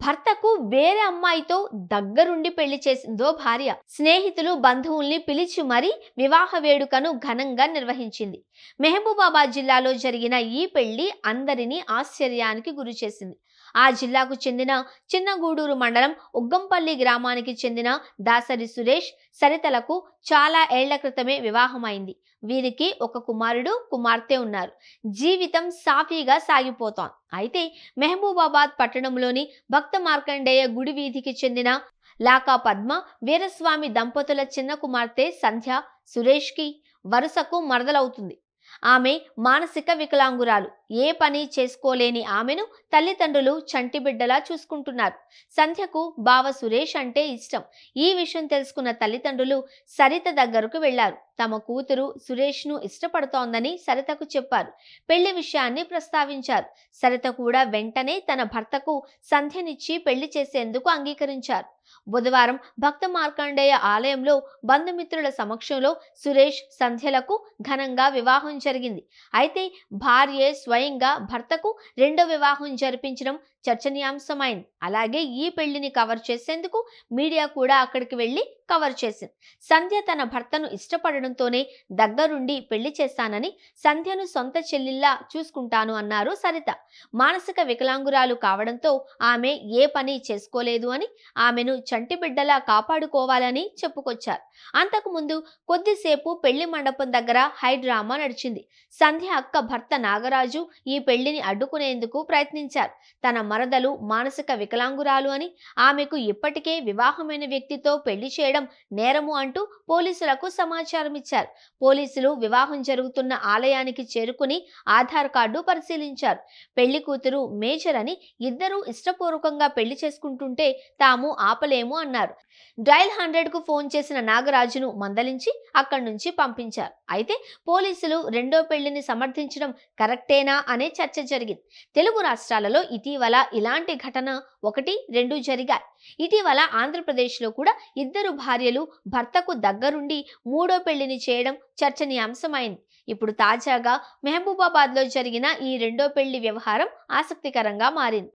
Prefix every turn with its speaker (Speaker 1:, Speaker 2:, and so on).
Speaker 1: భర్తకు వేరే అమ్మాయితో దగ్గరుండి పెళ్లి చేసిందో భార్య. స్నేహితులు బంధువుల్ని పిలిచి మరీ వివాహ వేడుకను ఘనంగా నిర్వహించింది. మహబూబాబాద్ జిల్లాలో జరిగిన ఈ పెళ్లి అందరినీ ఆశ్చర్యానికి గురిచేసింది. ఆ జిల్లాకు చెందిన చిన్నగూడూరు మండలం ఉగ్గంపల్లి గ్రామానికి చెందిన దాసరి సురేష్, సరితలకు చాలా ఏళ్ల క్రితమే వివాహమైంది. వీరికి ఒక కుమారుడు, కుమార్తె ఉన్నారు. జీవితం సాఫీగా సాగిపోతోంది. అయితే మహబూబాబాద్ పట్టణంలోని భక్త మార్కండేయ గుడి వీధికి చెందిన లాకా పద్మ, వీరస్వామి దంపతుల చిన్న కుమార్తె సంధ్య సురేష్కి వరుసకు మరదలవుతుంది. ఆమె మానసిక వికలాంగురాలు. ఏ పని చేసుకోలేని ఆమెను తల్లిదండ్రులు చంటిబిడ్డలా చూసుకుంటున్నారు. సంధ్యకు బావ సురేష్ అంటే ఇష్టం. ఈ విషయం తెలుసుకున్న తల్లిదండ్రులు సరిత దగ్గరకు వెళ్లారు. తమ కూతురు సురేష్ను ఇష్టపడుతోందని సరితకు చెప్పారు. పెళ్లి విషయాన్ని ప్రస్తావించారు. సరిత కూడా వెంటనే తన భర్తకు సంధ్యనిచ్చి పెళ్లి చేసేందుకు అంగీకరించారు. బుధవారం భక్త మార్కండేయ ఆలయంలో బంధుమిత్రుల సమక్షంలో సురేష్, సంధ్యలకు ఘనంగా వివాహం జరిగింది. అయితే భార్యే స్వయంగా భర్తకు రెండో వివాహం జరిపించడం చర్చనీయాంశమైంది. అలాగే ఈ పెళ్లిని కవర్ చేసేందుకు మీడియా కూడా అక్కడికి వెళ్లి కవర్ చేసింది. సంధ్య తన భర్తను ఇష్టపడడంతోనే దగ్గరుండి పెళ్లి చేస్తానని, సంధ్యను సొంత చెల్లిల్లా చూసుకుంటాను అన్నారు సరిత. మానసిక వికలాంగురాలు కావడంతో ఆమె ఏ పని చేసుకోలేదు అని, ఆమెను చంటి బిడ్డలా కాపాడుకోవాలని చెప్పుకొచ్చారు. అంతకుముందు కొద్దిసేపు పెళ్లి మండపం దగ్గర హై డ్రామా నడిచింది. సంధ్య అక్క భర్త నాగరాజు ఈ పెళ్లిని అడ్డుకునేందుకు ప్రయత్నించారు. తన మరదలు మానసిక వికలాంగురాలు అని, ఆమెకు ఇప్పటికే వివాహమైన వ్యక్తితో పెళ్లి చేయడం నేరము అంటూ పోలీసులకు సమాచారం ఇచ్చారు. పోలీసులు వివాహం జరుగుతున్న ఆలయానికి చేరుకుని ఆధార్ కార్డు పరిశీలించారు. పెళ్లి కూతురు మేజర్ అని, ఇద్దరూ ఇష్టపూర్వకంగా పెళ్లి చేసుకుంటుంటే తాము ఆపలేము అన్నారు. డయల్ 100కు ఫోన్ చేసిన నాగరాజును మందలించి అక్కడి నుంచి పంపించారు. అయితే పోలీసులు రెండో పెళ్లిని సమర్థించడం కరెక్టేనా అనే చర్చ జరిగింది. తెలుగు రాష్ట్రాలలో ఇటీవల ఇలాంటి ఘటన 1, 2 జరిగాయి. ఇటీవల ఆంధ్రప్రదేశ్లో కూడా ఇద్దరు భార్యలు భర్తకు దగ్గరుండి మూడో పెళ్లిని చేయడం చర్చనీయాంశమైంది. ఇప్పుడు తాజాగా మహబూబాబాద్లో జరిగిన ఈ రెండో పెళ్లి వ్యవహారం ఆసక్తికరంగా మారింది.